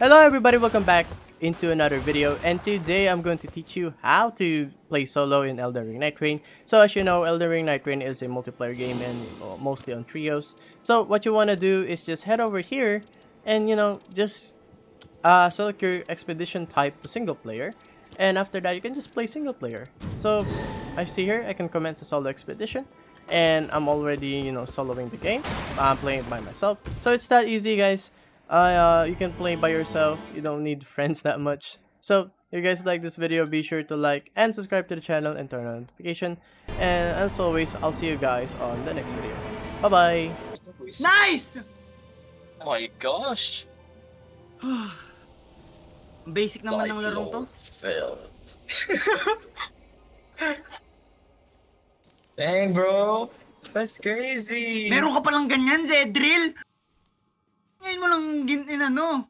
Hello everybody, welcome back into another video, and today I'm going to teach you how to play solo in Elden Ring Nightreign. So as you know, Elden Ring Nightreign is a multiplayer game and mostly on trios. So what you want to do is just head over here and just select your expedition type to single player, and after that you can just play single player. So I see here I can commence a solo expedition and I'm already soloing the game. I'm playing it by myself, so it's that easy, guys. You can play by yourself, you don't need friends that much. So if you guys like this video, be sure to like and subscribe to the channel and turn on notification, and as always I'll see you guys on the next video. Bye bye. Nice! Oh my gosh! Basic naman ng larong to. Failed. Dang, bro! That's crazy! Meron ka palang ganyan, Zedril! Ngayon mo lang inano.